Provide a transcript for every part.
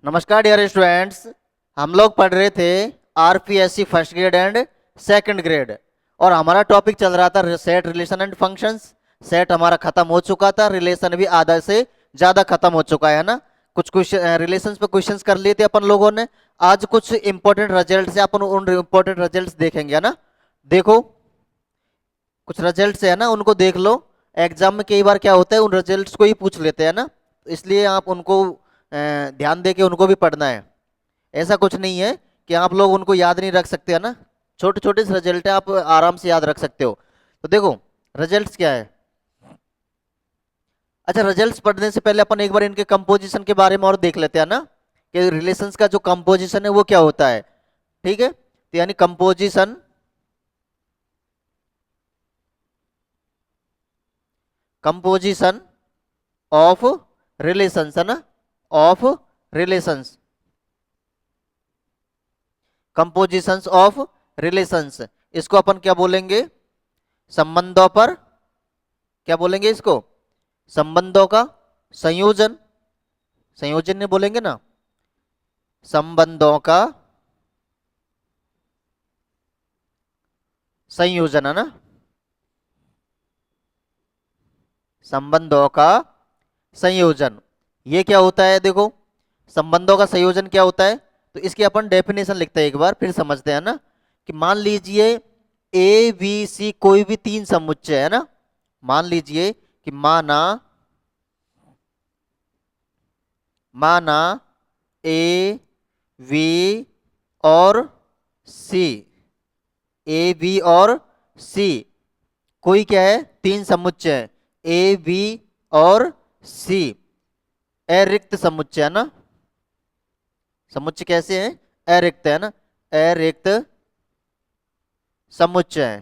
नमस्कार dear students. हम लोग पढ़ रहे थे RPSC first grade and second grade और हमारा टॉपिक चल रहा था set relation and functions. Set हमारा खत्म हो चुका था, रिलेशन भी आधा से ज्यादा खत्म हो चुका है ना। कुछ क्वेश्चन रिलेशंस पे क्वेश्चंस कर लिए थे अपन लोगों ने। आज कुछ इंपॉर्टेंट रिजल्ट्स है, अपन उन इंपॉर्टेंट रिजल्ट्स देखेंगे है ना। देखो, कुछ रिजल्ट्स है ना, उनको देख लो। एग्जाम में कई बार क्या होता है, उन रिजल्ट्स को ही पूछ लेते हैं ना, इसलिए आप उनको ध्यान दे के उनको भी पढ़ना है। ऐसा कुछ नहीं है कि आप लोग उनको याद नहीं रख सकते है ना। छोटे छोटे से रिजल्ट है, आप आराम से याद रख सकते हो। तो देखो, रिजल्ट्स क्या है। अच्छा, रिजल्ट्स पढ़ने से पहले अपन एक बार इनके कंपोजिशन के बारे में और देख लेते हैं ना, कि रिलेशंस का जो कंपोजिशन है वो क्या होता है। ठीक है, तो यानी कंपोजिशन कंपोजिशन ऑफ रिलेशंस है ना, of relations, compositions of relations. इसको अपन क्या बोलेंगे, संबंधों पर, क्या बोलेंगे इसको, संबंधों का संयोजन। संयोजन नहीं बोलेंगे ना, संबंधों का संयोजन है ना, संबंधों का संयोजन। ये क्या होता है, देखो, संबंधों का संयोजन क्या होता है। तो इसकी अपन डेफिनेशन लिखते हैं, एक बार फिर समझते हैं ना। कि मान लीजिए ए बी सी कोई भी तीन समुच्चय है ना। मान लीजिए कि माना माना ए वी और सी, ए बी और सी कोई क्या है, तीन समुच्चय ए बी और सी, अरिक्त समुच्चय है ना। समुच्चय कैसे है, अरिक्त है ना, अरिक्त समुच्चय।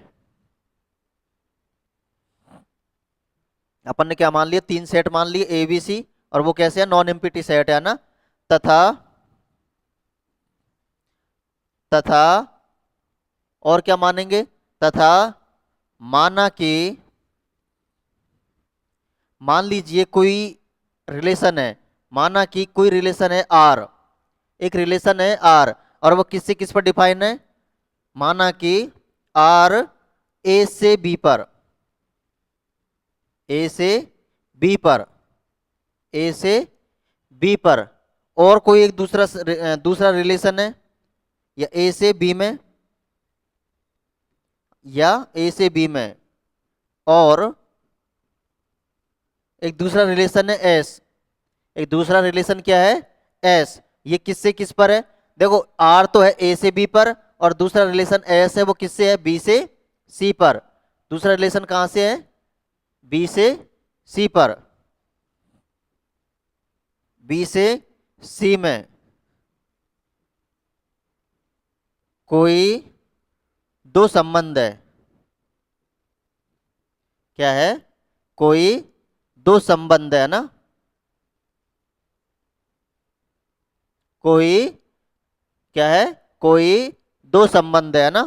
अपन ने क्या मान लिया, तीन सेट मान लिए ए बी सी, और वो कैसे है, नॉन एम्प्टी सेट है ना। तथा तथा और क्या मानेंगे, तथा माना कि, मान लीजिए कोई रिलेशन है, माना कि कोई रिलेशन है आर, एक रिलेशन है आर, और वो किससे किस पर डिफाइन है, माना कि आर ए से बी पर, ए से बी पर, ए से बी पर, और कोई एक दूसरा रिलेशन है, या ए से बी में, या ए से बी में, और एक दूसरा रिलेशन है एस, एक दूसरा रिलेशन क्या है, एस। ये किससे किस पर है, देखो आर तो है ए से बी पर, और दूसरा रिलेशन एस है वो किससे है, बी से सी पर। दूसरा रिलेशन कहां से है, बी से सी पर, बी से सी में कोई दो संबंध है, क्या है, कोई दो संबंध है ना, कोई क्या है, कोई दो संबंध है ना।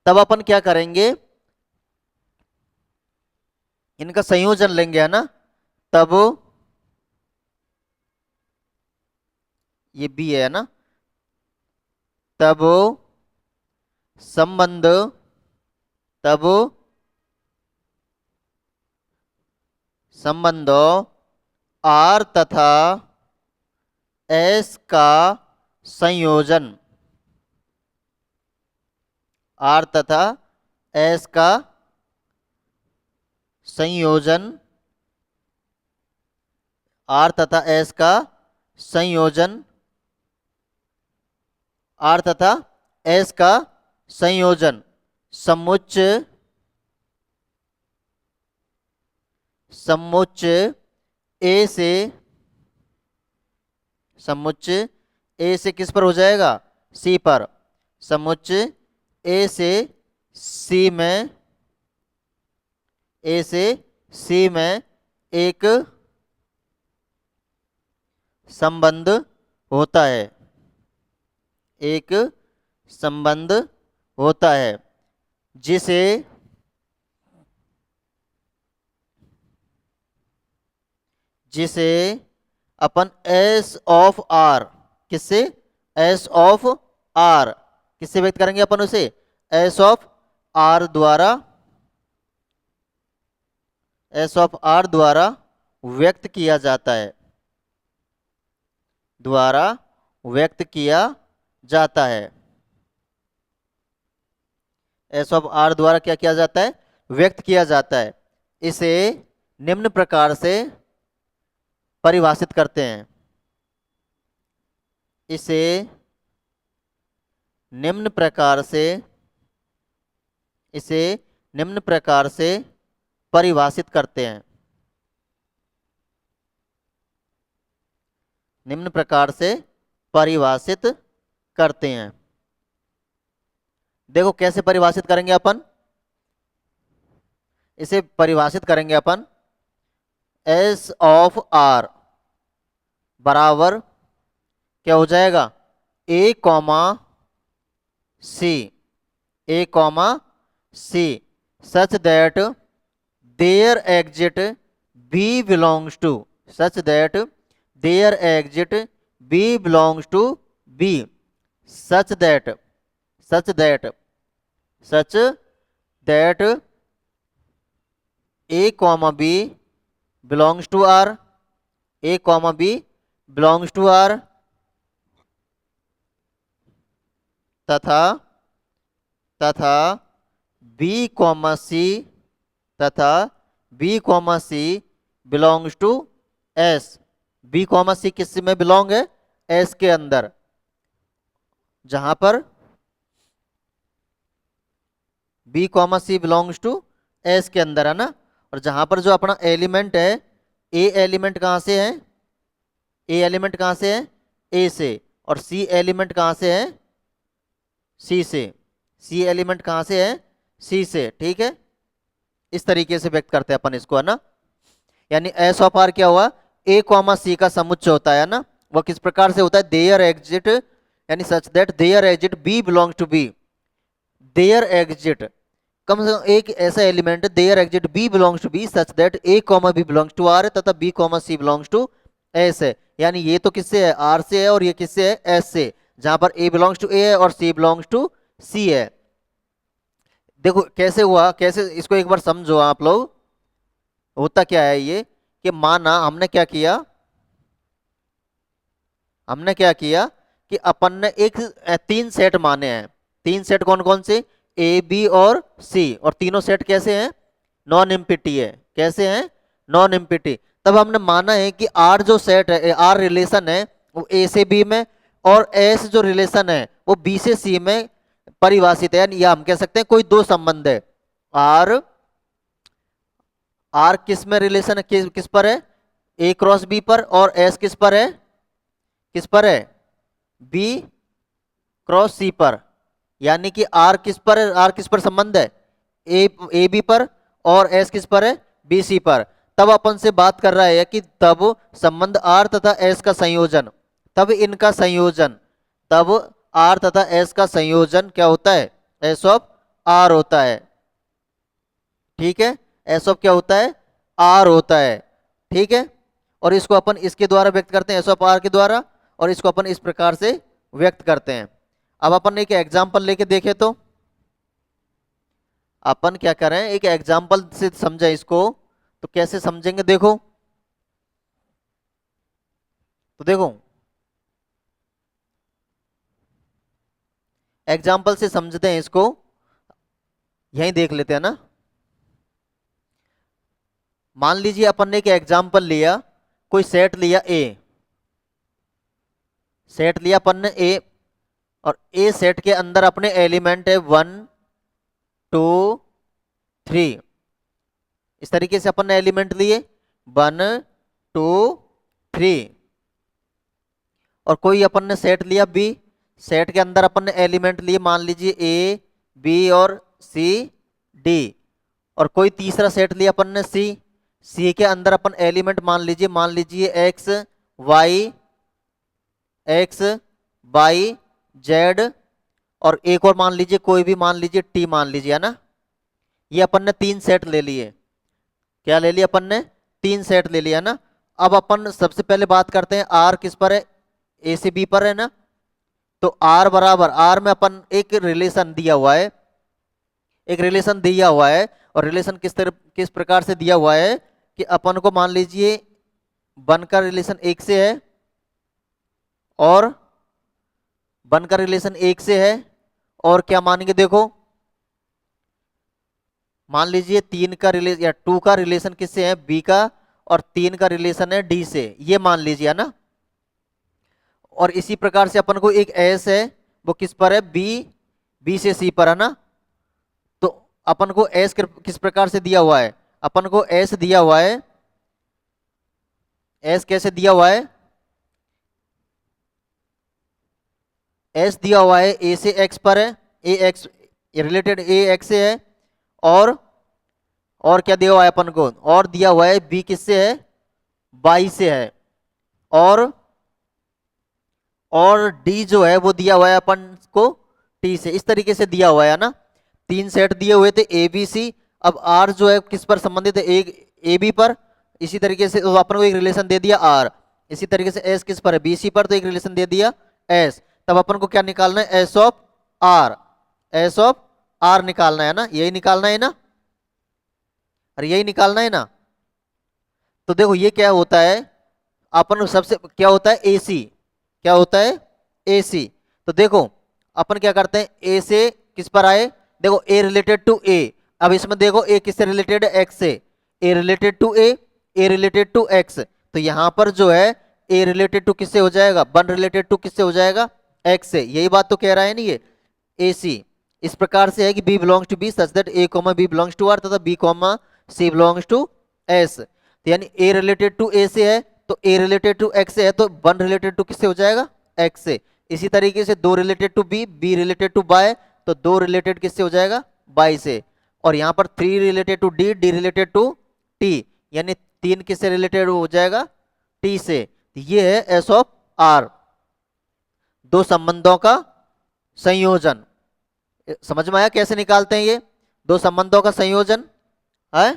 तब अपन क्या करेंगे, इनका संयोजन लेंगे है ना। तब ये बी है ना, तब संबंध, तब संबंधों आर तथा एस का संयोजन, आर तथा एस का संयोजन, आर तथा एस का संयोजन, आर तथा एस का संयोजन समुच्चय, समुच्चय ए से, समुच्चय ए से किस पर हो जाएगा, सी पर। समुच्चय ए से सी में, ए से सी में एक संबंध होता है, एक संबंध होता है जिसे जिसे अपन एस ऑफ आर, किससे, एस ऑफ आर, किससे व्यक्त करेंगे अपन उसे, एस ऑफ आर द्वारा, एस ऑफ आर द्वारा व्यक्त किया जाता है, द्वारा व्यक्त किया जाता है। एस ऑफ आर द्वारा क्या किया जाता है, व्यक्त किया जाता है। इसे निम्न प्रकार से परिभाषित करते हैं, इसे निम्न प्रकार से, इसे निम्न प्रकार से परिभाषित करते हैं, निम्न प्रकार से परिभाषित करते हैं। देखो कैसे परिभाषित करेंगे अपन, इसे परिभाषित करेंगे अपन एस ऑफ आर बराबर क्या हो जाएगा, A comma C, A comma C such that there exist B belongs to, such that there exist B belongs to B, such that, such that, such that A comma B belongs to R, A comma B belongs to R, तथा तथा B comma C, तथा B comma C belongs to S, B comma C किस में belong है, S के अंदर, जहां पर B comma C belongs to S के अंदर है ना। और जहां पर जो अपना एलिमेंट है, ए एलिमेंट कहां से है, ए एलिमेंट कहां से है, ए से, और सी एलिमेंट कहां से है, सी से, सी एलिमेंट कहां से है, सी से, ठीक है। इस तरीके से व्यक्त करते हैं अपन इसको, है ना। यानी एस ऑफ आर क्या हुआ, ए कॉमा सी का समुच्चय होता है ना। वह किस प्रकार से होता है, देयर एग्जिट, यानी such that there exist B belongs to B, there exist कम से कम एक ऐसा element there exist B belongs to B such that A comma B belongs to R तथा B comma C belongs to S है। यानी ये तो किससे है, आर से है, और ये किससे है, एस से, जहां पर ए बिलोंग्स टू ए है और सी बिलोंग्स टू सी है। देखो कैसे हुआ, कैसे, इसको एक बार समझो आप लोग। होता क्या है ये कि माना हमने क्या किया, हमने क्या किया कि अपन ने एक तीन सेट माने हैं, तीन सेट कौन कौन से, ए बी और सी, और तीनों सेट कैसे हैं, नॉन एम्पिटी है, कैसे हैं, नॉन एम्पिटी। तब हमने माना है कि आर जो सेट है, आर रिलेशन है वो ए से बी में, और एस जो रिलेशन है वो बी से सी में परिभाषित है। यानी या हम कह सकते हैं कोई दो संबंध है, आर, आर किस में रिलेशन है, किस पर है, ए क्रॉस बी पर, और एस किस पर है, किस पर है, बी क्रॉस सी पर। यानी कि आर किस पर है, आर किस पर संबंध है, ए बी पर, और एस किस पर है, बी सी पर। तब अपन से बात कर रहा है कि तब संबंध आर तथा एस का संयोजन, तब इनका संयोजन, तब आर तथा एस का संयोजन क्या होता है, एस ऑफ आर होता है, ठीक है। एस ऑफ क्या होता है, आर होता है, ठीक है। और इसको अपन इसके द्वारा व्यक्त करते हैं, एस ऑफ आर के द्वारा, और इसको अपन इस प्रकार से व्यक्त करते हैं। अब अपन एक एग्जाम्पल लेके देखें तो अपन क्या करें, एक एग्जाम्पल से समझे इसको, तो कैसे समझेंगे, देखो तो देखो एग्जाम्पल से समझते हैं इसको, यहीं देख लेते हैं ना। मान लीजिए अपन ने एक एग्जाम्पल लिया, कोई सेट लिया ए, सेट लिया अपन ने ए, और ए सेट के अंदर अपने एलिमेंट है 1 2 3, इस तरीके से अपन ने एलिमेंट लिए 1 2 3। और कोई अपन ने सेट लिया बी, सेट के अंदर अपन ने एलिमेंट लिए मान लीजिए ए बी और सी डी। और कोई तीसरा सेट लिया अपन ने सी, सी के अंदर अपन एलिमेंट मान लीजिए एक्स वाई जेड, और एक और मान लीजिए, कोई भी मान लीजिए टी मान लीजिए, है ना। ये अपन ने तीन सेट ले लिए, क्या ले लिया अपन ने, तीन सेट ले लिया ना। अब अपन सबसे पहले बात करते हैं आर किस पर है, ए से बी पर है ना। तो आर बराबर, आर में अपन एक रिलेशन दिया हुआ है, एक रिलेशन दिया हुआ है। और रिलेशन किस प्रकार से दिया हुआ है कि अपन को मान लीजिए वन का रिलेशन एक से है, और वन का रिलेशन एक से है, और क्या मानेंगे देखो, मान लीजिए तीन का रिलेशन या टू का रिलेशन किससे है, बी का, और तीन का रिलेशन है डी से, ये मान लीजिए है ना। और इसी प्रकार से अपन को एक एस है, वो किस पर है, बी, बी से सी पर है ना। तो अपन को एस किस प्रकार से दिया हुआ है, अपन को एस दिया हुआ है, एस कैसे दिया हुआ है, एस दिया हुआ है ए से एक्स पर है, ए एक्स रिलेटेड ए एक्स से है। और क्या दिया हुआ है अपन को, और दिया हुआ है बी किससे है, बाई से है। और डी जो है वो दिया हुआ है अपन को टी से, इस तरीके से दिया हुआ है ना। तीन सेट दिए हुए थे ए बी सी। अब आर जो है किस पर संबंधित है, एक ए बी पर। इसी तरीके से तो अपन को एक रिलेशन दे दिया आर। इसी तरीके से एस किस पर है, बी सी पर, तो एक रिलेशन दे दिया एस। तब अपन को क्या निकालना है, S of R, S of R निकालना है ना, यही निकालना है ना, अरे यही निकालना है ना। तो देखो ये क्या होता है, अपन सबसे क्या होता है एसी, क्या होता है एसी। तो देखो अपन क्या करते हैं, ए से किस पर आए, देखो ए रिलेटेड टू ए। अब इसमें देखो ए किससे रिलेटेड है, एक्स से, A related to A related to X. तो यहां पर जो है ए रिलेटेड टू किससे हो जाएगा, वन रिलेटेड टू किससे हो जाएगा, एक्स से। यही बात तो कह रहा है ना ये ए सी। इस प्रकार से है कि B belongs to B such that A comma B belongs to R तथा B comma C belongs to S. तो यानी ए रिलेटेड टू ए से है, तो ए रिलेटेड टू एक्स से है, तो वन रिलेटेड टू किससे हो जाएगा, एक्स से। इसी तरीके से दो related to B, B related to by, तो दो रिलेटेड किससे हो जाएगा, बाई से। और यहाँ पर three related to D, D related to T, यानी तीन किससे रिलेटेड हो जाएगा, टी से। ये है एस ऑफ आर, दो संबंधों का संयोजन। समझ में आया कैसे निकालते हैं ये, दो संबंधों का संयोजन है,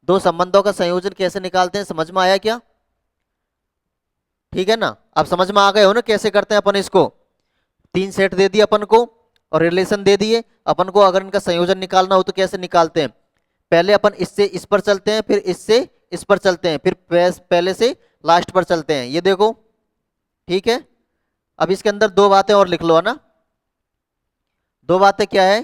दो संबंधों का संयोजन कैसे निकालते हैं, समझ में आया क्या, ठीक है ना। अब समझ में आ गए हो ना कैसे करते हैं अपन इसको। तीन सेट दे दिए अपन को और रिलेशन दे दिए अपन को, अगर इनका संयोजन निकालना हो तो कैसे निकालते हैं, पहले अपन इससे इस पर चलते हैं, फिर इससे इस पर चलते हैं, फिर पहले से लास्ट पर चलते हैं, ये देखो, ठीक है। अब इसके अंदर दो बातें और लिख लो है ना। दो बातें क्या है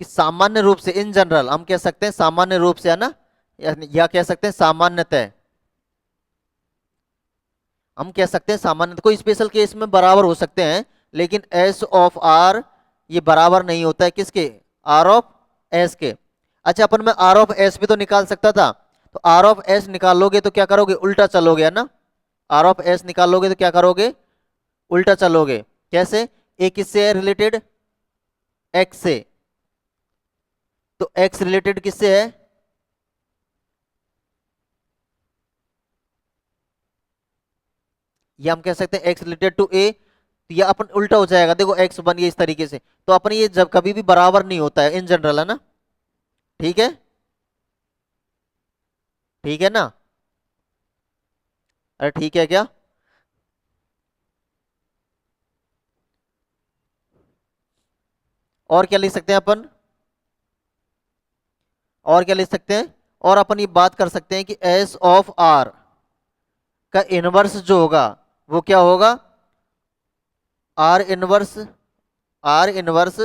कि सामान्य रूप से, इन जनरल हम कह सकते हैं सामान्य रूप से है ना, या कह सकते हैं सामान्यतः, हम कह सकते हैं सामान्य, कोई स्पेशल केस में बराबर हो सकते हैं, लेकिन एस ऑफ आर ये बराबर नहीं होता है किसके, आर ऑफ एस के। अच्छा अपन में आर ऑफ एस भी तो निकाल सकता था, तो आर ऑफ एस निकालोगे तो क्या करोगे, उल्टा चलोगे है ना। आर ऑफ एस निकालोगे तो क्या करोगे, उल्टा चलोगे। कैसे, ए किससे है रिलेटेड, एक्स से, तो एक्स रिलेटेड किससे है, ये हम कह सकते हैं एक्स रिलेटेड टू ए। तो ये अपन उल्टा हो जाएगा, देखो एक्स बन गया इस तरीके से। तो अपन ये जब कभी भी बराबर नहीं होता है इन जनरल है ना, ठीक है, ठीक है ना, अरे ठीक है क्या। और क्या लिख सकते हैं अपन, और क्या लिख सकते हैं, और अपन ये बात कर सकते हैं कि एस ऑफ आर का इनवर्स जो होगा वो क्या होगा, आर इनवर्स, आर इनवर्स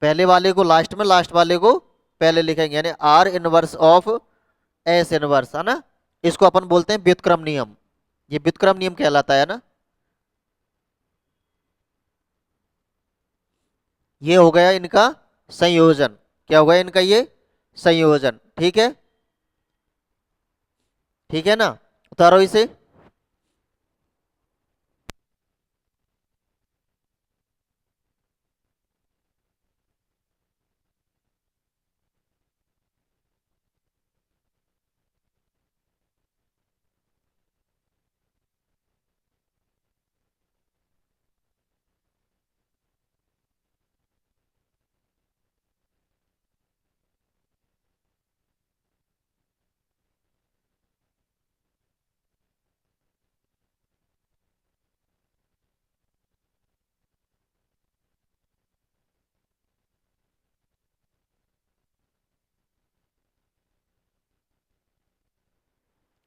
पहले वाले को लास्ट में, लास्ट वाले को पहले लिखेंगे, यानी are inverse of S inverse है ना। इसको अपन बोलते हैं व्युत्क्रम नियम, ये व्युत्क्रम नियम कहलाता है ना। ये हो गया इनका संयोजन, क्या हो गया इनका ये संयोजन, ठीक है, ठीक है ना, उतारो इसे।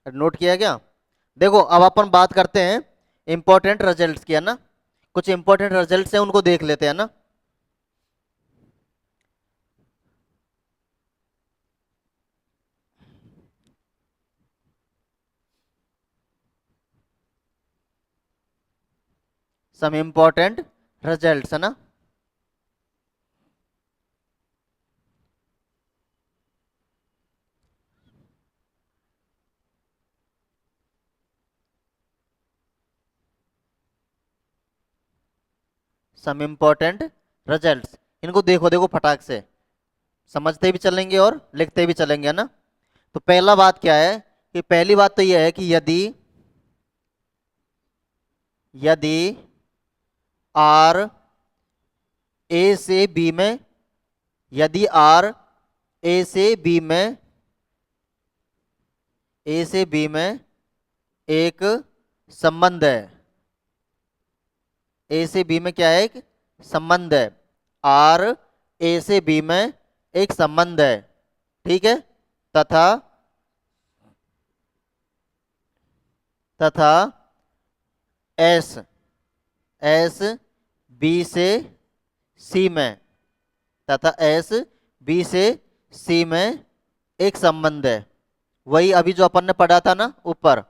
नोट किया क्या? देखो अब अपन बात करते हैं इंपॉर्टेंट रिजल्ट्स की, है ना। कुछ इंपॉर्टेंट रिजल्ट्स हैं उनको देख लेते हैं ना। सम इंपॉर्टेंट रिजल्ट्स, है ना। सम इंपॉर्टेंट रिजल्ट्स, इनको देखो देखो फटाक से, समझते भी चलेंगे और लिखते भी चलेंगे, है ना। तो पहला बात क्या है कि पहली बात तो यह है कि यदि यदि आर ए से बी में, यदि आर ए से बी में, ए से बी में एक संबंध है, ए से बी में क्या है, एक संबंध है, आर ए से बी में एक संबंध है, ठीक है। तथा तथा एस एस बी से सी में, तथा एस बी से सी में एक संबंध है। वही अभी जो अपन ने पढ़ा था ना ऊपर,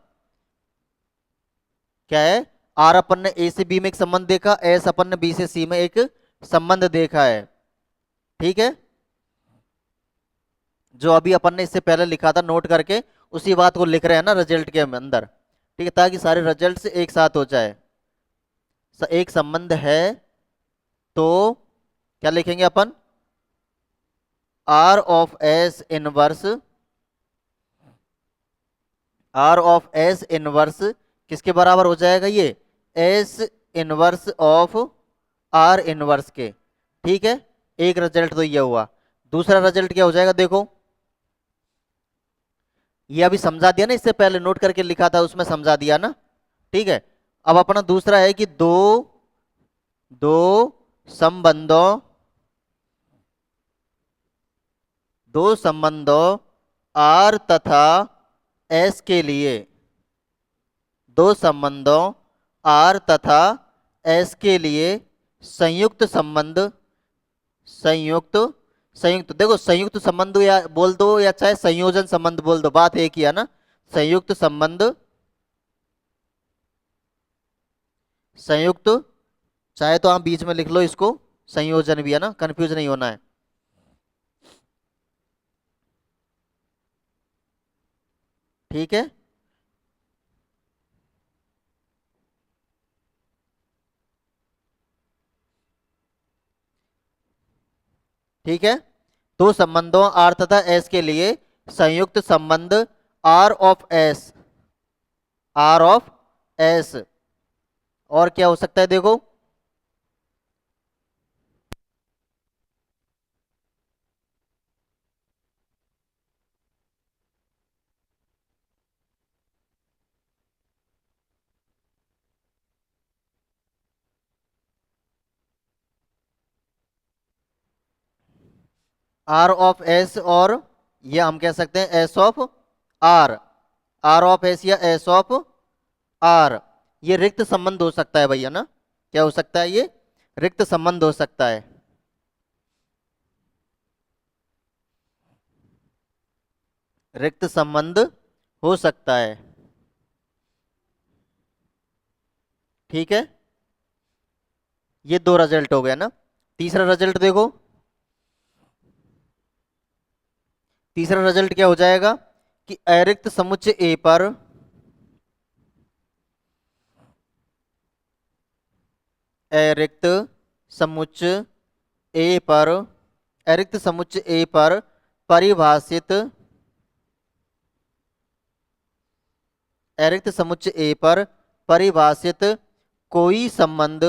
क्या है, आर अपन ने ए से बी में एक संबंध देखा, एस अपन ने बी से सी में एक संबंध देखा है, ठीक है। जो अभी अपन ने इससे पहले लिखा था नोट करके, उसी बात को लिख रहे हैं ना रिजल्ट के अंदर, ठीक है, ताकि सारे रिजल्ट एक साथ हो जाए। एक संबंध है तो क्या लिखेंगे अपन, R of S inverse, R of S inverse किसके बराबर हो जाएगा, ये S inverse of R inverse के, ठीक है। एक रिजल्ट तो ये हुआ। दूसरा रिजल्ट क्या हो जाएगा, देखो ये अभी समझा दिया ना, इससे पहले नोट करके लिखा था उसमें समझा दिया ना, ठीक है। अब अपना दूसरा है कि दो दो संबंधों दो संबंधों आर तथा एस के लिए, दो संबंधों आर तथा एस के लिए संयुक्त संबंध, संयुक्त संयुक्त देखो संयुक्त संबंध या बोल दो या चाहे संयोजन संबंध बोल दो, बात एक ही है ना। संयुक्त संबंध, संयुक्त, चाहे तो आप बीच में लिख लो इसको संयोजन भी, है ना, कंफ्यूज नहीं होना है, ठीक है। ठीक है, दो संबंधों आर तथा एस के लिए संयुक्त संबंध R of S, R of S, और क्या हो सकता है देखो, आर ऑफ एस, और ये हम कह सकते हैं S of R, R of S या एस ऑफ आर, ये रिक्त संबंध हो सकता है भैया ना। क्या हो सकता है, ये रिक्त संबंध हो सकता है, रिक्त संबंध हो सकता है, ठीक है। ये दो रिजल्ट हो गया ना। तीसरा रिजल्ट देखो, तीसरा रिजल्ट क्या हो जाएगा कि अरिक्त समुच्चय ए पर, अरिक्त समुच्चय ए पर, अरिक्त समुच्चय ए पर परिभाषित, अरिक्त समुच्चय ए पर परिभाषित कोई संबंध,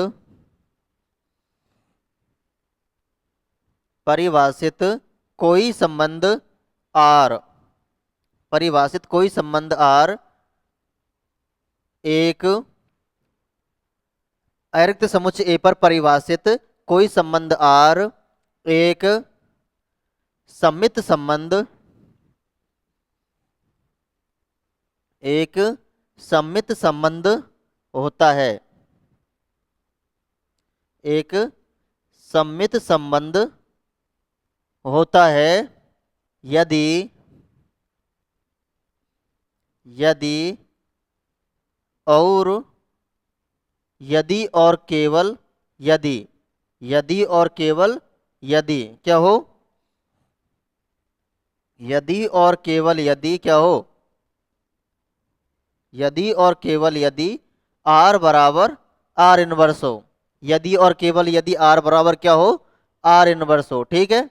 परिभाषित कोई संबंध आर, परिभाषित कोई संबंध आर एक अरिक्त समुच्चय ए पर परिभाषित कोई संबंध आर एक सम्मित संबंध, एक सम्मित संबंध होता है। एक सम्मित संबंध होता है यदि यदि और यदि और केवल यदि यदि और केवल यदि क्या हो, यदि और केवल यदि क्या हो, यदि और केवल यदि आर बराबर आर इनवर्स हो। यदि और केवल यदि आर बराबर क्या हो, आर इनवर्स हो। ठीक है,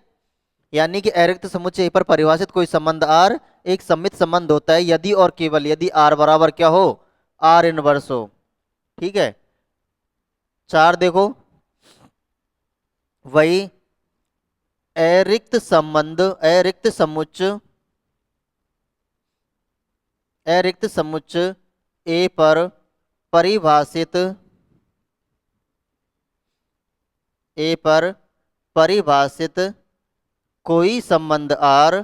यानी कि अरिक्त समुच्चय पर परिभाषित कोई संबंध आर एक सम्मित संबंध होता है यदि और केवल यदि आर बराबर क्या हो, आर इनवर्स हो। ठीक है, चार देखो, वही अरिक्त संबंध अरिक्त समुच्चय ए पर परिभाषित कोई संबंध आर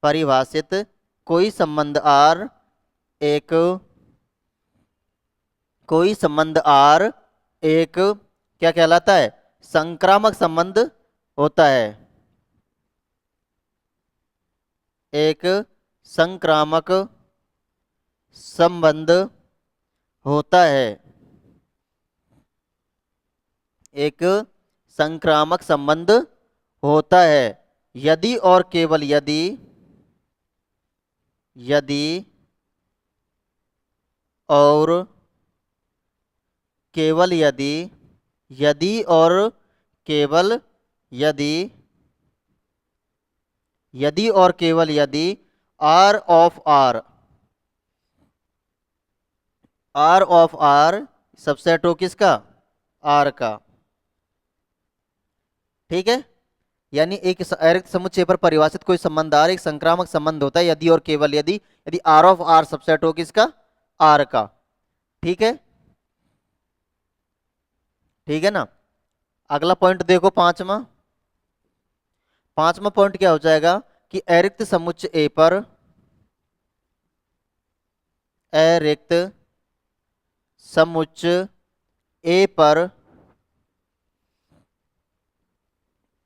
परिभाषित कोई संबंध आर एक कोई संबंध आर एक क्या कहलाता है, संक्रामक संबंध होता है। एक संक्रामक संबंध होता है। एक संक्रामक संबंध होता है यदि और केवल यदि यदि और केवल यदि यदि और केवल यदि यदि और केवल यदि आर ऑफ आर सबसेट हो किसका, आर का। ठीक है, यानी एक अरिक्त समुच्चय पर परिभाषित कोई संबंध आर एक संक्रामक संबंध होता है यदि और केवल यदि यदि आर ऑफ आर सबसेट हो किसका, आर का। ठीक है, ठीक है ना। अगला पॉइंट देखो, पांचवा पांचवा पॉइंट क्या हो जाएगा कि अरिक्त समुच्चय ए पर अरिक्त समुच्चय ए पर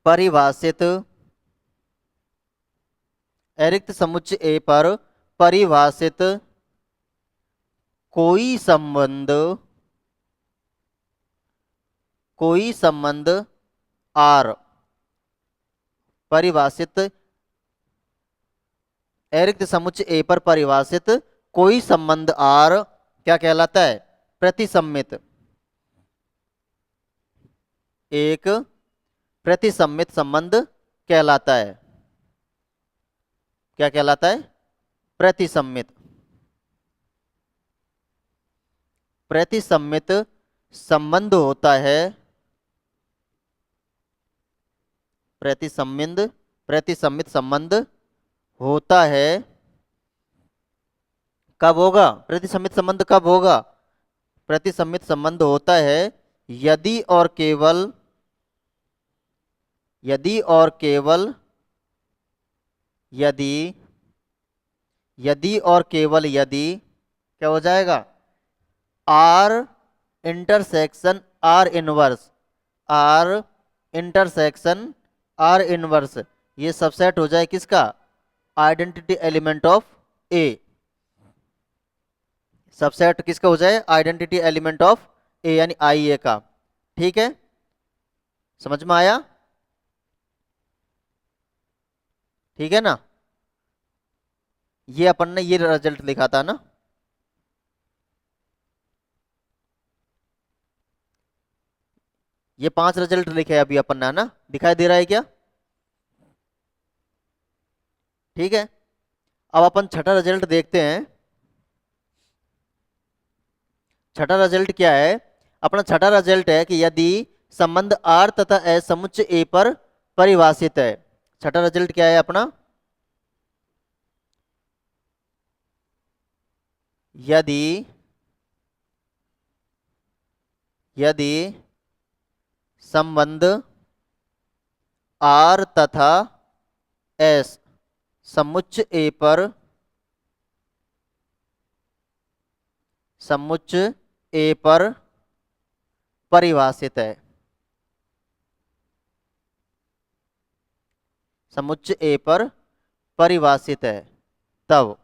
परिभाषित अरिक्त समुच्चय ए पर परिभाषित कोई संबंध आर परिभाषित अरिक्त समुच्चय ए पर परिभाषित कोई संबंध आर क्या कहलाता है, प्रतिसम्मित। एक प्रतिसम्मित संबंध कहलाता है। क्या कहलाता है, प्रतिसम्मित। प्रतिसम्मित संबंध होता है प्रतिसम्मित संबंध होता है। कब होगा प्रतिसम्मित संबंध, कब होगा, प्रतिसम्मित संबंध होता है यदि और केवल यदि और केवल यदि यदि और केवल यदि क्या हो जाएगा, R intersection R intersection R inverse ये सबसेट हो जाए किसका, identity element of A. Subset किसका हो जाए, आइडेंटिटी एलिमेंट ऑफ ए यानी आई ए का। ठीक है, समझ में आया। ठीक है ना, ये अपन ने ये रिजल्ट लिखा था ना। ये 5 रिजल्ट लिखे अभी अपन ने ना, दिखाई दे रहा है क्या। ठीक है, अब अपन छठा रिजल्ट देखते हैं। छठा रिजल्ट क्या है, अपना छठा रिजल्ट है कि यदि संबंध आर तथा एस समुच्चय ए पर परिभाषित है। छठा रिजल्ट क्या है अपना, यदि यदि संबंध आर तथा एस समुच्चय ए पर समुच्च ए पर परिभाषित है। समुच्च ए पर परिभाषित है। तब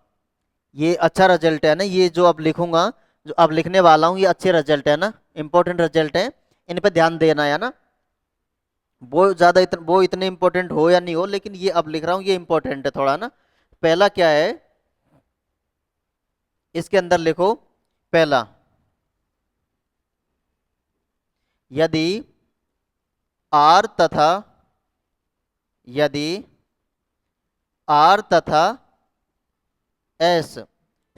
ये अच्छा रिजल्ट है ना, ये जो अब लिखूंगा, जो अब लिखने वाला हूं, ये अच्छे रिजल्ट है ना, इंपॉर्टेंट रिजल्ट है, इन पे ध्यान देना है ना। वो ज्यादा वो इतने इंपॉर्टेंट हो या नहीं हो, लेकिन ये अब लिख रहा हूं ये इंपॉर्टेंट है थोड़ा ना। पहला क्या है, इसके अंदर लिखो, पहला, यदि आर तथा, यदि आर तथा एस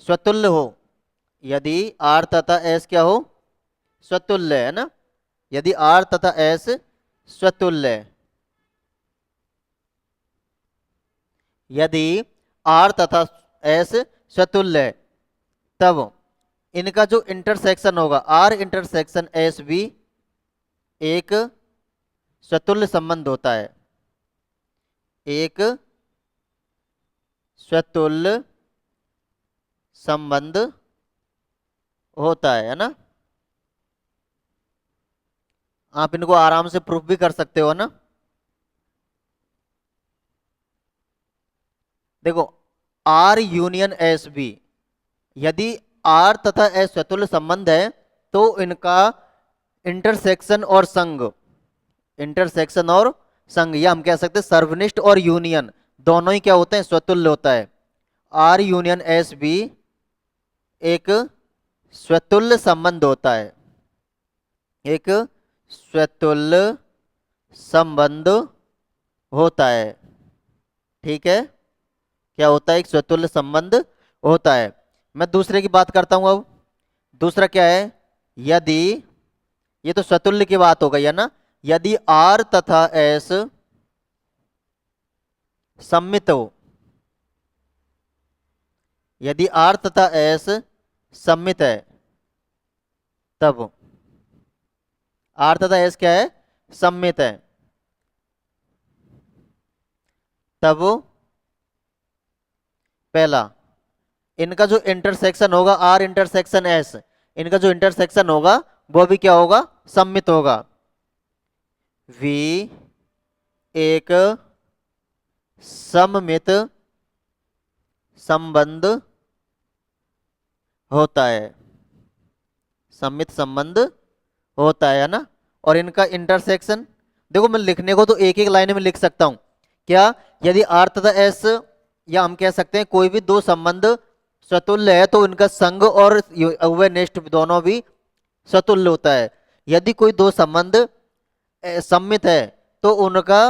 स्वतुल्य हो, यदि आर तथा एस क्या हो, स्वतुल्य है ना, यदि आर तथा एस स्वतुल्य, यदि आर तथा एस स्वतुल्य, तब इनका जो इंटरसेक्शन होगा, आर इंटरसेक्शन एस भी एक स्वतुल्य संबंध होता है, एक स्वतुल्य संबंध होता है ना। आप इनको आराम से प्रूफ भी कर सकते हो ना। देखो, आर यूनियन एस बी, यदि आर तथा एस स्वतुल्य संबंध है तो इनका इंटरसेक्शन और संग, इंटरसेक्शन और संग, या हम कह सकते हैं सर्वनिष्ठ और यूनियन, दोनों ही क्या होते हैं, स्वतुल्य होता है। आर यूनियन एस भी एक स्वतुल्य संबंध होता है, एक स्वतुल्य संबंध होता है। ठीक है, क्या होता है, एक स्वतुल्य संबंध होता है। मैं दूसरे की बात करता हूं अब। दूसरा क्या है, यदि, ये तो स्वतुल्य की बात हो गई है ना, यदि आर तथा एस सम्मित हो, यदि आर तथा एस सम्मित है, तब आर तथा एस क्या है, सम्मित है, तब पहला, इनका जो इंटरसेक्शन होगा, आर इंटरसेक्शन एस, इनका जो इंटरसेक्शन होगा वो भी क्या होगा, सम्मित होगा। वी एक सममित संबंध होता है, सम्मित संबंध होता है ना। और इनका इंटरसेक्शन, देखो मैं लिखने को तो एक एक लाइन में लिख सकता हूं, क्या, यदि आर तथा एस, या हम कह सकते हैं कोई भी दो संबंध स्वतुल्य है तो इनका संग और निष्ठ दोनों भी स्वतुल्य होता है। यदि कोई दो संबंध सम्मित है तो उनका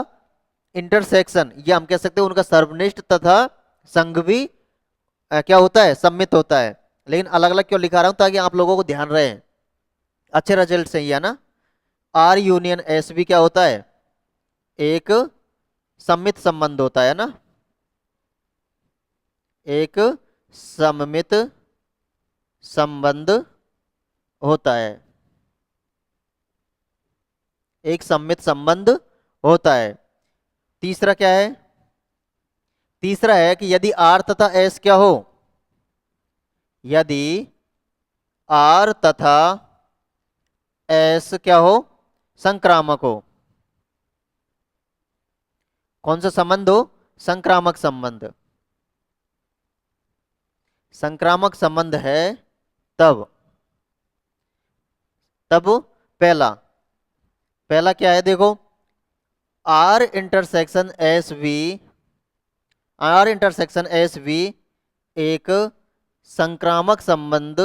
इंटरसेक्शन, या हम कह सकते हैं उनका सर्वनिष्ठ तथा संग भी क्या होता है, सम्मित होता है। लेकिन अलग अलग क्यों लिखा रहा हूं, ताकि आप लोगों को ध्यान रहे, अच्छे रिजल्ट सही है ना। आर यूनियन एस भी क्या होता है, एक सम्मित संबंध होता है ना, एक सममित संबंध होता है, एक सम्मित संबंध होता है। तीसरा क्या है, तीसरा है कि यदि आर तथा एस क्या हो, यदि आर तथा एस क्या हो, संक्रामक हो। कौन सा संबंध हो, संक्रामक संबंध, संक्रामक संबंध है, तब, तब पहला, पहला क्या है, देखो, R intersection S V, R intersection S V एक संक्रामक संबंध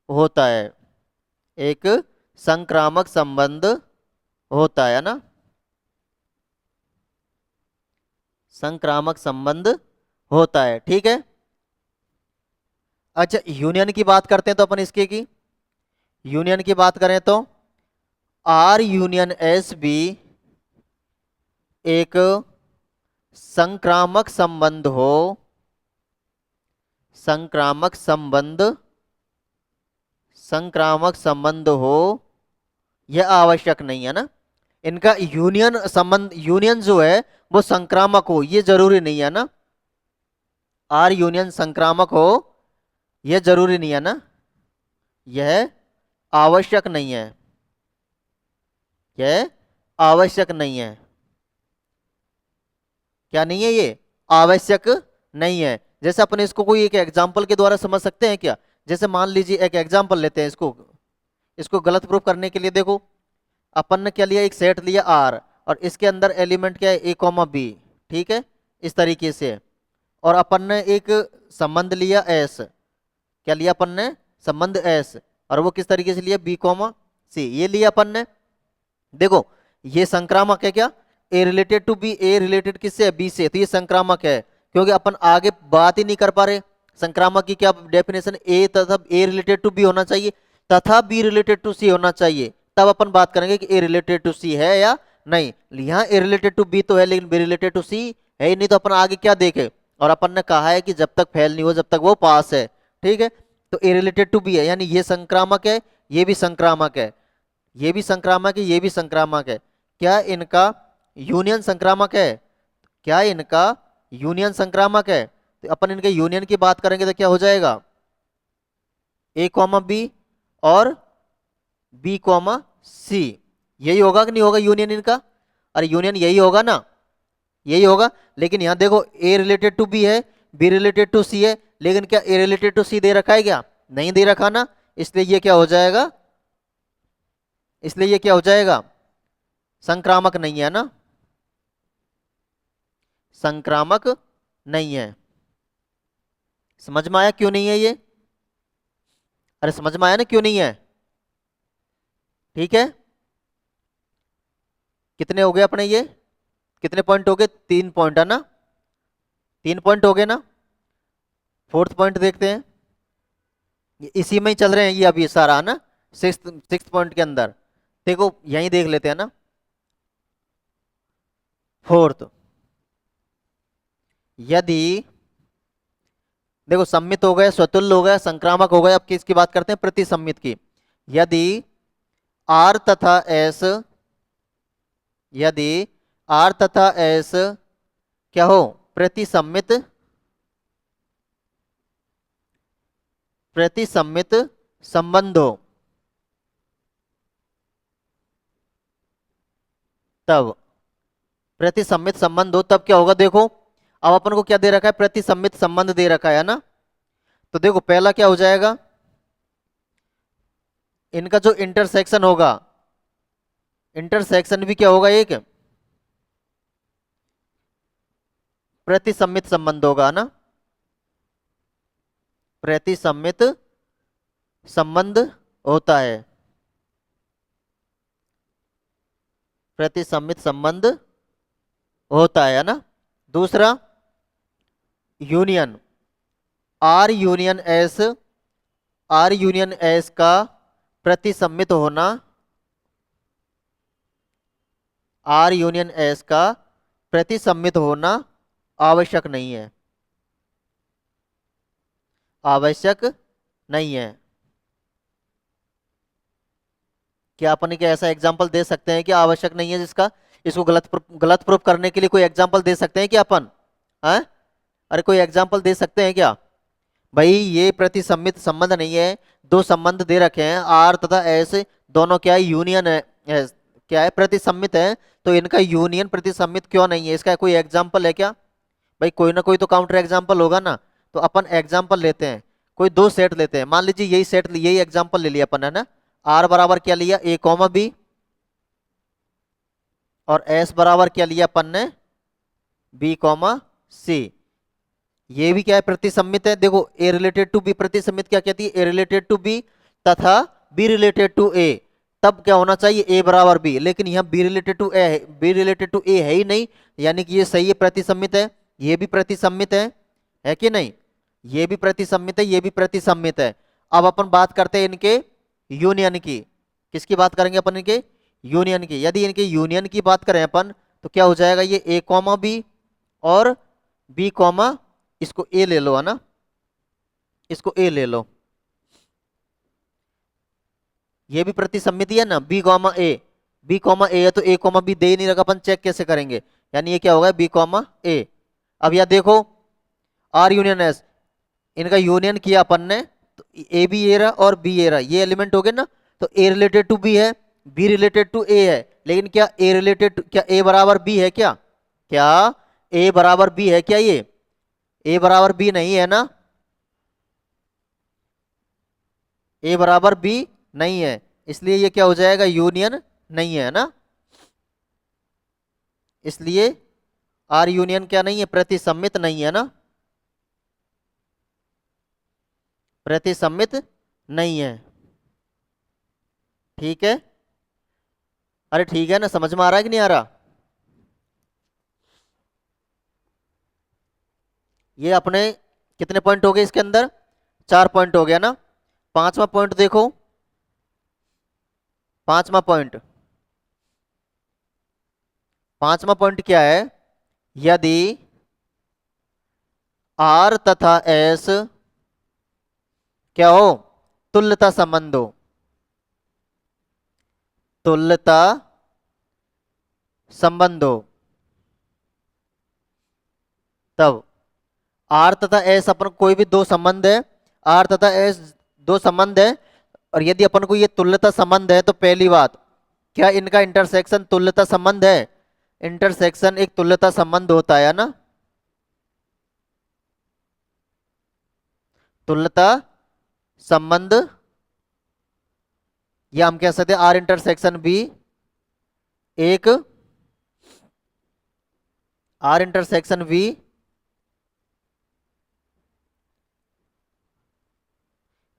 होता है, एक संक्रामक संबंध होता है ना, संक्रामक संबंध होता है। ठीक है, अच्छा यूनियन की बात करते हैं तो अपन इसके की, यूनियन की बात करें तो आर यूनियन एस भी एक संक्रामक संबंध हो, संक्रामक संबंध, संक्रामक संबंध हो, यह आवश्यक नहीं है ना। इनका यूनियन संबंध, यूनियन जो है वो संक्रामक हो, ये जरूरी नहीं है ना। आर यूनियन संक्रामक हो, ये जरूरी नहीं है ना, यह आवश्यक नहीं है, यह आवश्यक नहीं है। क्या नहीं है ये? आवश्यक नहीं है। जैसे अपन इसको कोई एक एग्जाम्पल के द्वारा समझ सकते हैं क्या? जैसे मान लीजिए एक एग्जाम्पल लेते हैं, इसको इसको गलत प्रूफ करने के लिए देखो, अपन ने क्या लिया, एक सेट लिया आर, और इसके अंदर एलिमेंट क्या है, ए कॉमा बी, ठीक है, इस तरीके से। और अपन ने एक संबंध लिया एस, क्या लिया अपन ने, संबंध एस, और वो किस तरीके से लिया, बी कॉमा सी, ये लिया अपन ने। देखो ये संक्रामक है क्या, A related to B, A related किससे है, बी से, तो ये संक्रामक है, क्योंकि अपन आगे बात ही नहीं कर पा रहे। संक्रामक की क्या डेफिनेशन, ए तथा ए रिलेटेड टू बी होना चाहिए तथा बी रिलेटेड टू सी होना चाहिए, तब अपन बात करेंगे कि ए रिलेटेड टू सी है या नहीं। यहाँ ए रिलेटेड टू बी तो है, लेकिन बी रिलेटेड टू सी है ही नहीं, तो अपन आगे क्या देखे। और अपन ने कहा है कि जब तक फेल नहीं हो जब तक वो पास है, ठीक है। तो ए रिलेटेड टू बी है, यानी ये संक्रामक है, ये भी संक्रामक है, ये भी संक्रामक है, ये भी संक्रामक है। क्या इनका यूनियन संक्रामक है? क्या इनका यूनियन संक्रामक है? तो अपन इनके यूनियन की बात करेंगे तो क्या हो जाएगा, ए कॉमा बी और बी कॉमा सी, यही होगा कि नहीं होगा यूनियन इनका? अरे यूनियन यही होगा ना, यही होगा। लेकिन यहां देखो ए रिलेटेड टू बी है, बी रिलेटेड टू सी है, लेकिन क्या ए रिलेटेड टू सी दे रखा है क्या? नहीं दे रखा ना, इसलिए ये क्या हो जाएगा, इसलिए ये क्या हो जाएगा, संक्रामक नहीं है ना, संक्रामक नहीं है। समझ में आया क्यों नहीं है ये? अरे समझ में आया ना क्यों नहीं है? ठीक है, कितने हो गए अपने ये, कितने पॉइंट हो गए, 3 पॉइंट है ना, 3 पॉइंट हो गए ना। फोर्थ पॉइंट देखते हैं, ये इसी में ही चल रहे हैं ये अभी सारा है ना, सिक्स पॉइंट के अंदर। देखो यहीं देख लेते हैं ना, फोर्थ, यदि देखो सम्मित हो गया, स्वतुल्य हो गया, संक्रामक हो गया, अब किसकी बात करते हैं, प्रतिसम्मित की। यदि आर तथा एस, यदि आर तथा एस क्या हो, प्रतिसम्मित, प्रतिसम्मित संबंध हो, तब प्रतिसम्मित संबंध हो तब क्या होगा, देखो अब अपन को क्या दे रखा है, प्रतिसम्मित संबंध दे रखा है ना। तो देखो पहला क्या हो जाएगा, इनका जो इंटरसेक्शन होगा, इंटरसेक्शन भी क्या होगा, एक प्रतिसम्मित संबंध होगा ना, प्रतिसम्मित संबंध होता है, प्रतिसम्मित संबंध होता है ना। दूसरा union, R union S, R union S का प्रतिसम्मित होना, आर यूनियन एस का प्रतिसम्मित होना आवश्यक नहीं है, आवश्यक नहीं है। क्या अपन क्या ऐसा एग्जाम्पल दे सकते हैं कि आवश्यक नहीं है जिसका, इसको गलत प्रूफ करने के लिए कोई एग्जाम्पल दे सकते हैं क्या अपन, है? अरे कोई एग्जाम्पल दे सकते हैं क्या? भाई ये प्रतिसम्मित संबंध नहीं है, दो संबंध दे रखे हैं आर तथा एस, दोनों क्या है, यूनियन है, क्या है, प्रतिसम्मित है, तो इनका यूनियन प्रतिसम्मित क्यों नहीं है, इसका कोई एग्जाम्पल है क्या? भाई कोई ना कोई तो काउंटर एग्जाम्पल होगा ना। तो अपन एग्जाम्पल लेते हैं, कोई दो सेट लेते हैं, मान लीजिए यही सेट, यही एग्जाम्पल ले लिया अपन है ना। आर बराबर क्या लिया, ए कॉमा बी, और एस बराबर क्या लिया अपन ने, बी कॉमा सी। ये भी क्या है, प्रतिसम्मित है। देखो ए रिलेटेड टू बी प्रतिसम्मित क्या कहती है, ए रिलेटेड टू बी तथा बी रिलेटेड टू ए, तब क्या होना चाहिए, ए बराबर बी, लेकिन यहाँ B related to A, B related to A है ही नहीं, यानी कि ये सही है, प्रतिसम्मित है, ये भी प्रतिसम्मित है कि नहीं, ये भी प्रतिसम्मित है, ये भी प्रतिसम्मित है। अब अपन बात करते हैं इनके यूनियन की, किसकी बात करेंगे अपन, इनके यूनियन की। यदि इनके यूनियन की बात करें अपन तो क्या हो जाएगा, ये ए कॉमा बी और बी कॉमा, इसको ए ले लो है ना, इसको ए ले लो, ये भी प्रतिसम्मिति है ना, बी कॉमा ए, बी कॉमा ए है तो ए कॉमा बी दे ही नहीं रखा, अपन चेक कैसे करेंगे, यानी ये क्या होगा, बी कॉमा ए। अब यह देखो आर यूनियन एस, इनका यूनियन किया अपन ने, तो ए बी ए रहा और बी ए रहा, ये एलिमेंट हो गए ना। तो ए रिलेटेड टू बी है, बी रिलेटेड टू ए है, लेकिन क्या ए रिलेटेड, क्या ए बराबर बी है क्या? क्या ए बराबर बी है क्या? ये ए बराबर बी नहीं है ना, ए बराबर बी नहीं है, इसलिए ये क्या हो जाएगा, यूनियन नहीं है ना। इसलिए आर यूनियन क्या नहीं है, प्रतिसम्मित नहीं है ना, प्रतिसम्मित नहीं है। ठीक है, अरे ठीक है ना, समझ में आ रहा है कि नहीं आ रहा? ये अपने कितने पॉइंट हो गए इसके अंदर, 4 पॉइंट हो गया ना। पांचवा पॉइंट देखो, पांचवा पॉइंट, पांचवा पॉइंट क्या है, यदि आर तथा एस क्या हो, तुल्यता संबंध हो, तुल्यता संबंध हो, तब आर तथा एस अपन कोई भी दो संबंध है, आर तथा एस दो संबंध है, और यदि अपन को ये तुल्यता संबंध है तो पहली बात, क्या इनका इंटरसेक्शन तुल्यता संबंध है? इंटरसेक्शन एक तुल्यता संबंध होता है ना, तुल्यता संबंध, या हम कह सकते हैं आर इंटरसेक्शन बी एक, आर इंटरसेक्शन बी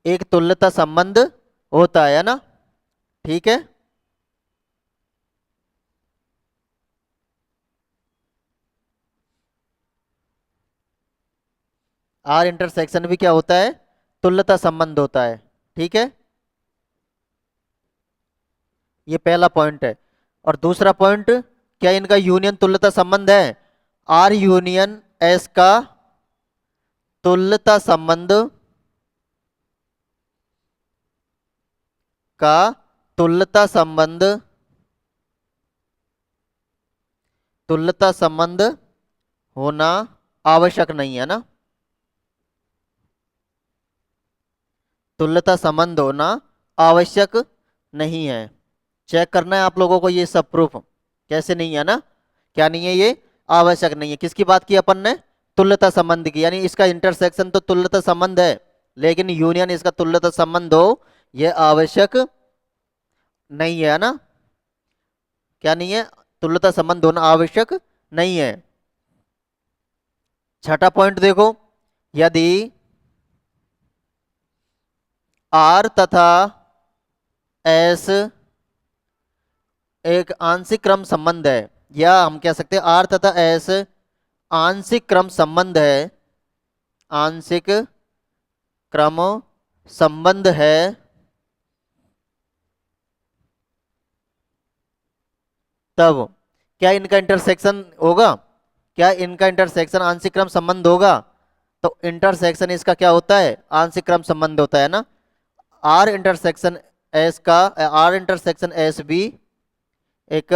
एक तुल्यता संबंध होता है ना। ठीक है, आर इंटरसेक्शन भी क्या होता है, तुल्यता संबंध होता है। ठीक है, ये पहला पॉइंट है। और दूसरा पॉइंट, क्या इनका यूनियन तुल्यता संबंध है? आर यूनियन एस का तुल्यता संबंध का तुल्यता संबंध, तुल्यता संबंध होना आवश्यक नहीं है ना, तुल्यता संबंध होना आवश्यक नहीं है। चेक करना है आप लोगों को ये सब प्रूफ, कैसे नहीं है ना, क्या नहीं है ये, आवश्यक नहीं है। किसकी बात की अपन ने, तुल्यता संबंध की, यानी इसका इंटरसेक्शन तो तुल्यता संबंध है, लेकिन यूनियन इसका तुल्यता संबंध हो ये आवश्यक नहीं है ना, क्या नहीं है, तुल्यता संबंध होना आवश्यक नहीं है। छठा पॉइंट देखो, यदि आर तथा एस एक आंशिक क्रम संबंध है, या हम कह सकते हैं आर तथा एस आंशिक क्रम संबंध है, आंशिक क्रम संबंध है, तब क्या इनका इंटरसेक्शन होगा, क्या इनका इंटरसेक्शन आंशिक क्रम संबंध होगा? तो इंटरसेक्शन इसका क्या होता है, आंशिक क्रम संबंध होता है ना। आर इंटरसेक्शन एस का, आर इंटरसेक्शन एस भी एक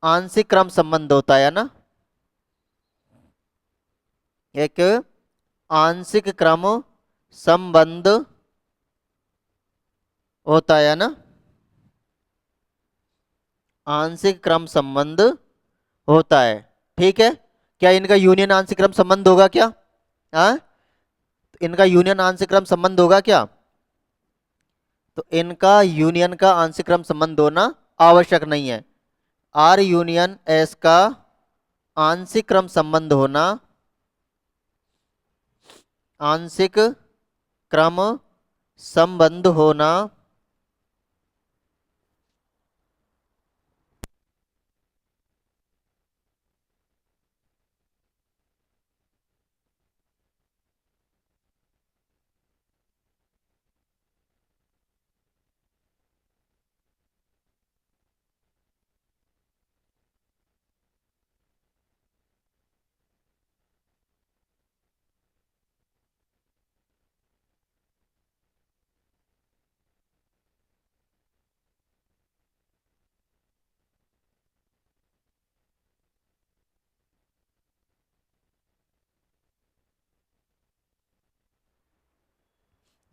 आंशिक क्रम संबंध होता है ना, एक आंशिक क्रम संबंध होता है ना, आंशिक क्रम संबंध होता है। ठीक है, क्या इनका यूनियन आंशिक क्रम संबंध होगा क्या? हाँ, इनका यूनियन आंशिक क्रम संबंध होगा क्या? तो इनका यूनियन का आंशिक क्रम संबंध होना आवश्यक नहीं है। आर यूनियन एस का आंशिक क्रम संबंध होना, आंशिक क्रम संबंध होना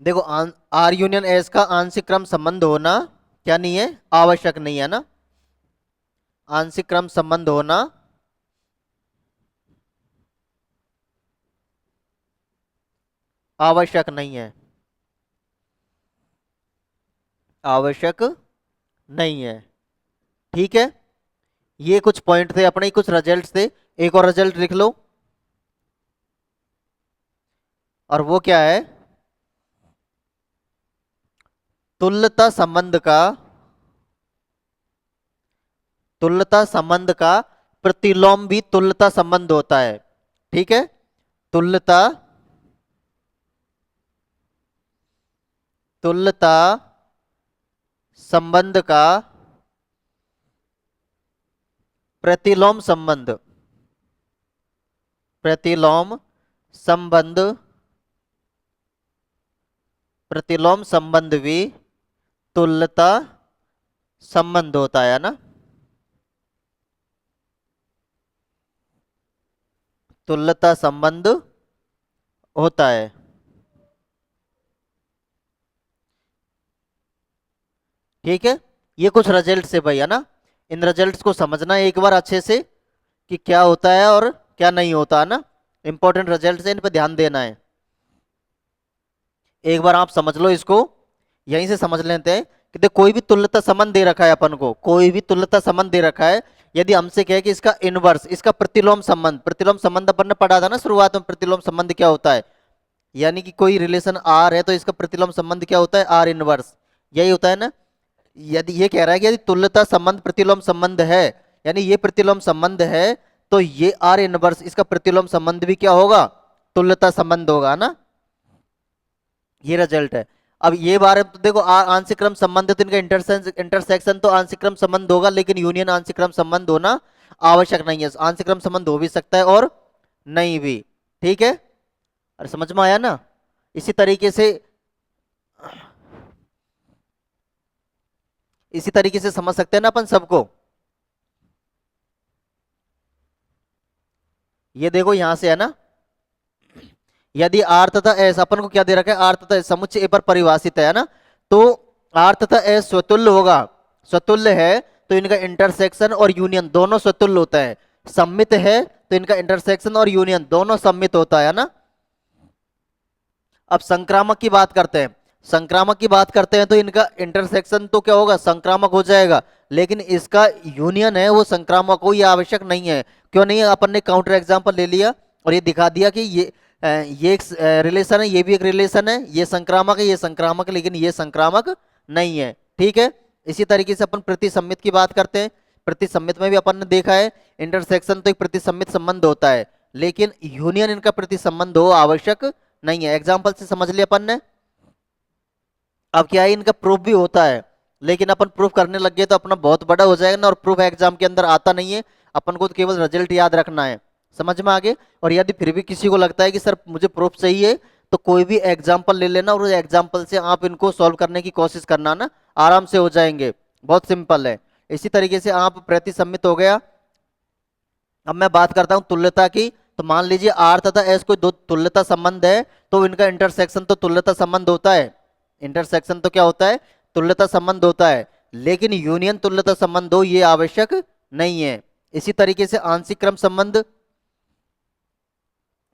देखो आर यूनियन एस का आंशिक क्रम संबंध होना क्या नहीं है, आवश्यक नहीं है ना। आंशिक क्रम संबंध होना आवश्यक नहीं है, आवश्यक नहीं है। ठीक है, ये कुछ पॉइंट थे अपने, कुछ रिजल्ट्स थे। एक और रिजल्ट लिख लो, और वो क्या है, तुल्यता संबंध का, तुल्यता संबंध का प्रतिलोम भी तुल्यता संबंध होता है। ठीक है, तुल्यता, तुल्यता संबंध का प्रतिलोम संबंध, प्रतिलोम संबंध, प्रतिलोम संबंध भी तुल्यता संबंध होता है ना। तुल्यता संबंध होता है। ठीक है, ये कुछ रिजल्ट है भाई, है ना। इन रिजल्ट्स को समझना एक बार अच्छे से कि क्या होता है और क्या नहीं होता, है ना। इंपॉर्टेंट रिजल्ट है, इन पर ध्यान देना है। एक बार आप समझ लो इसको, यहीं से समझ लेते हैं कि देखो कोई भी तुल्यता संबंध दे रखा है अपन को, कोई भी तुल्यता संबंध दे रखा है। यदि हमसे कहे कि इसका इनवर्स, इसका प्रतिलोम संबंध, प्रतिलोम संबंध अपन ने पढ़ा था ना शुरुआत में, प्रतिलोम संबंध क्या होता है। यानी कि कोई रिलेशन आर है तो इसका प्रतिलोम संबंध क्या होता है, आर इनवर्स, यही होता है ना। यदि ये कह रहा है कि यदि तुल्यता संबंध प्रतिलोम संबंध है, यानी ये प्रतिलोम संबंध है, तो ये आर इनवर्स इसका प्रतिलोम संबंध भी क्या होगा, तुल्यता संबंध होगा ना। ये रिजल्ट है। अब ये बारे में तो देखो, आंशिक क्रम संबंध है तो इनका इंटरसेक्शन तो आंशिक क्रम संबंध होगा, लेकिन यूनियन आंशिक क्रम संबंध होना आवश्यक नहीं है। आंशिक क्रम संबंध हो भी सकता है और नहीं भी। ठीक है, अरे समझ में आया ना। इसी तरीके से, इसी तरीके से समझ सकते हैं ना अपन सबको। ये देखो यहां से है ना, यदि आर तथा एस, अपन को क्या दे रखा है, आर तथा एस समुच्चय ए पर परिभाषित है ना, तो आर तथा एस स्वतुल्य होगा, स्वतुल्य है तो इनका इंटरसेक्शन और यूनियन दोनों स्वतुल्य होता है। सम्मित है तो इनका इंटरसेक्शन और यूनियन दोनों सम्मित होता है ना। अब संक्रामक की बात करते हैं, संक्रामक की बात करते हैं तो इनका इंटरसेक्शन तो क्या होगा, संक्रामक हो जाएगा, लेकिन इसका यूनियन है वो संक्रामक हो, ये आवश्यक नहीं है। क्यों नहीं है, अपन ने काउंटर एग्जांपल ले लिया और ये दिखा दिया कि ये एक रिलेशन है, ये भी एक रिलेशन है, ये संक्रामक है, ये संक्रामक है, लेकिन ये संक्रामक नहीं है। ठीक है, इसी तरीके से अपन प्रतिसम्मित की बात करते हैं। प्रतिसम्मित में भी अपन ने देखा है इंटरसेक्शन तो एक प्रतिसम्मित संबंध होता है, लेकिन यूनियन इनका प्रतिसंबंध हो आवश्यक नहीं है। एग्जाम्पल से समझ लिया अपन ने। अब क्या है, इनका प्रूफ भी होता है, लेकिन अपन प्रूफ करने लग गए तो अपना बहुत बड़ा हो जाएगा ना, और प्रूफ एग्जाम के अंदर आता नहीं है। अपन को तो केवल रिजल्ट याद रखना है, समझ में आगे। और यदि फिर भी किसी को लगता है कि सर मुझे प्रूफ चाहिए, तो कोई भी एग्जाम्पल ले लेना और उस एग्जाम्पल से आप इनको सॉल्व करने की कोशिश करना ना, आराम से हो जाएंगे, बहुत सिंपल है। इसी तरीके से आप प्रतिसम्मित हो गया। अब मैं बात करता हूं तुल्यता की, तो मान लीजिए आर तथा एस कोई दो तुल्यता संबंध है, तो इनका इंटरसेक्शन तो तुल्यता संबंध होता है। इंटरसेक्शन तो क्या होता है, तुल्यता संबंध होता है, लेकिन यूनियन तुल्यता संबंध हो ये आवश्यक नहीं है। इसी तरीके से आंशिक क्रम संबंध,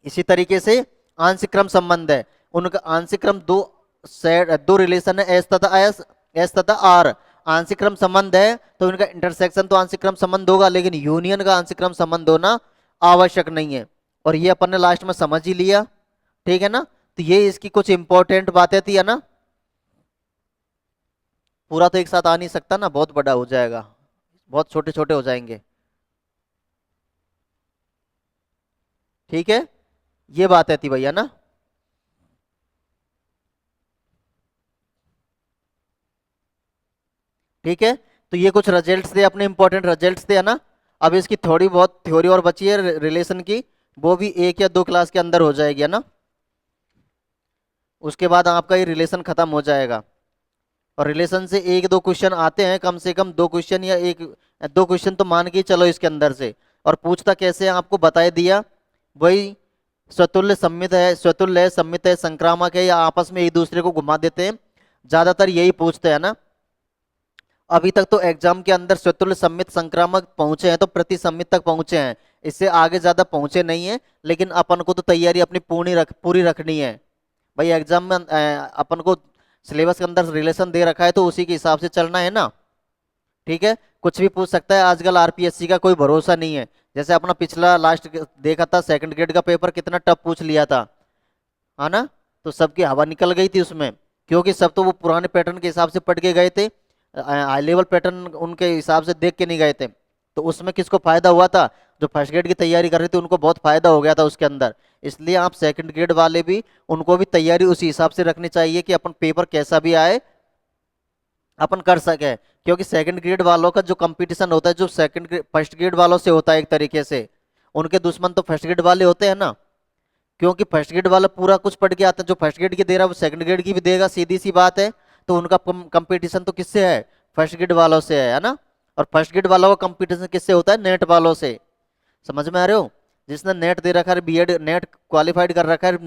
इसी तरीके से आंशिक क्रम संबंध है, उनका आंशिक क्रम दो सेट, दो रिलेशन है एस तथा एस, एस तथा आर, आंशिक क्रम संबंध है तो इनका इंटरसेक्शन तो आंशिक क्रम संबंध होगा, लेकिन यूनियन का आंशिक क्रम संबंध होना आवश्यक नहीं है। और ये अपन ने लास्ट में समझ ही लिया। ठीक है ना, तो ये इसकी कुछ इंपॉर्टेंट बातें थी, है ना। पूरा तो एक साथ आ नहीं सकता ना, बहुत बड़ा हो जाएगा, बहुत छोटे छोटे हो जाएंगे। ठीक है, ये बात है थी भैया ना। ठीक है, तो ये कुछ रिजल्ट्स थे अपने, इंपॉर्टेंट रिजल्ट्स थे, है ना। अब इसकी थोड़ी बहुत थ्योरी और बची है रिलेशन की, वो भी एक या दो क्लास के अंदर हो जाएगी, है ना। उसके बाद आपका ये रिलेशन खत्म हो जाएगा। और रिलेशन से एक दो क्वेश्चन आते हैं, कम से कम दो क्वेश्चन या एक दो क्वेश्चन तो मान के ही चलो इसके अंदर से। और पूछता कैसे है आपको बता दिया, वही स्वतुल्य सम्मित है, स्वतुल्य है, सम्मित है, संक्रामक है, या आपस में एक दूसरे को घुमा देते हैं, ज्यादातर यही पूछते हैं ना। अभी तक तो एग्जाम के अंदर स्वतुल्य सम्मित संक्रामक पहुंचे हैं, तो प्रति सम्मित तक पहुंचे हैं, इससे आगे ज्यादा पहुंचे नहीं है। लेकिन अपन को तो तैयारी अपनी पूरी रखनी है भाई। एग्जाम में अपन को सिलेबस के अंदर रिलेशन दे रखा है, तो उसी के हिसाब से चलना है ना। ठीक है, कुछ भी पूछ सकता है आजकल, आरपीएससी का कोई भरोसा नहीं है। जैसे अपना पिछला लास्ट देखा था, सेकंड ग्रेड का पेपर कितना टफ पूछ लिया था, है ना। तो सबकी हवा निकल गई थी उसमें, क्योंकि सब तो वो पुराने पैटर्न के हिसाब से पढ़ के गए थे, हाई लेवल पैटर्न उनके हिसाब से देख के नहीं गए थे। तो उसमें किसको फायदा हुआ था? जो फर्स्ट ग्रेड की तैयारी कर रहे थे उनको बहुत फायदा हो गया था उसके अंदर। इसलिए आप सेकंड ग्रेड वाले भी, उनको भी तैयारी उसी हिसाब से रखनी चाहिए कि अपन पेपर कैसा भी आए अपन कर सके। क्योंकि सेकंड ग्रेड वालों का जो कंपटीशन होता है, जो सेकंड फर्स्ट ग्रेड वालों से होता है एक तरीके से, उनके दुश्मन तो फर्स्ट ग्रेड वाले होते हैं ना। क्योंकि फर्स्ट ग्रेड वाला पूरा कुछ पढ़ के आता है, जो फर्स्ट ग्रेड की दे रहा है वो सेकंड ग्रेड की भी देगा, सीधी सी बात है। तो उनका कंपटीशन तो किससे है? फर्स्ट ग्रेड वालों से है ना। और फर्स्ट ग्रेड वालों का कंपटीशन किससे होता है? नेट वालों से। समझ में आ रहे हो? जिसने नेट दे रखा है, बीएड नेट क्वालिफाइड कर रखा है,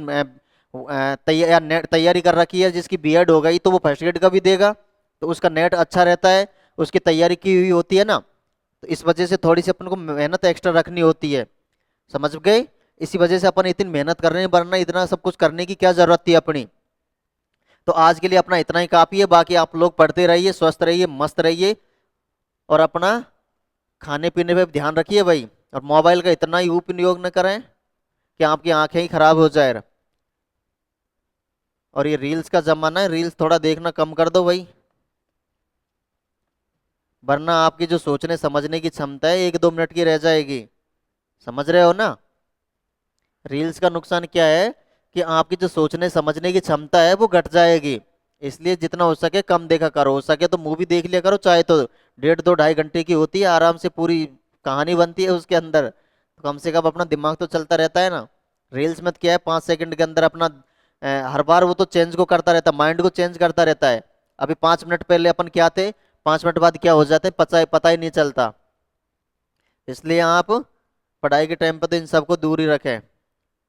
नेट तैयारी कर रखी है, जिसकी बीएड हो गई, तो वो फर्स्ट ग्रेड का भी देगा। तो उसका नेट अच्छा रहता है, उसकी तैयारी की हुई होती है ना। तो इस वजह से थोड़ी सी अपन को मेहनत एक्स्ट्रा रखनी होती है। समझ गए? इसी वजह से अपन इतनी मेहनत कर रहे हैं, वरना इतना सब कुछ करने की क्या जरूरत थी अपनी। तो आज के लिए अपना इतना ही काफी है। बाकी आप लोग पढ़ते रहिए, स्वस्थ रहिए, मस्त रहिए, और अपना खाने पीने पे भी ध्यान रखिए भाई। और मोबाइल का इतना ही उपयोग न करें कि आपकी आंखें ही खराब हो जाए। और ये रील्स का जमाना है, रील्स थोड़ा देखना कम कर दो भाई, वरना आपकी जो सोचने समझने की क्षमता है 1-2 मिनट की रह जाएगी। समझ रहे हो ना? रील्स का नुकसान क्या है कि आपकी जो सोचने समझने की क्षमता है वो घट जाएगी। इसलिए जितना हो सके कम देखा करो। हो सके तो मूवी देख लिया करो, चाहे तो 1.5-2-2.5 घंटे की होती है, आराम से पूरी कहानी बनती है उसके अंदर। तो कम से कम अपना दिमाग तो चलता रहता है ना। रील्स में तो क्या है, 5 सेकंड के अंदर अपना हर बार वो तो चेंज को करता रहता है, माइंड को चेंज करता रहता है। अभी 5 मिनट पहले अपन क्या थे, 5 मिनट बाद क्या हो जाते हैं, पता ही नहीं चलता। इसलिए आप पढ़ाई के टाइम पर तो इन सबको दूर ही रखें।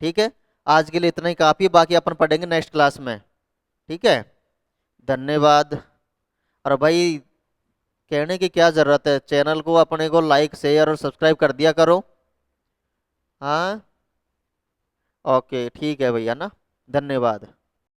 ठीक है, आज के लिए इतना ही काफी है, बाकी अपन पढ़ेंगे नेक्स्ट क्लास में। ठीक है, धन्यवाद। और भाई, कहने की क्या जरूरत है, चैनल को अपने को लाइक शेयर और सब्सक्राइब कर दिया करो। हाँ, ओके ठीक है भैया ना, धन्यवाद।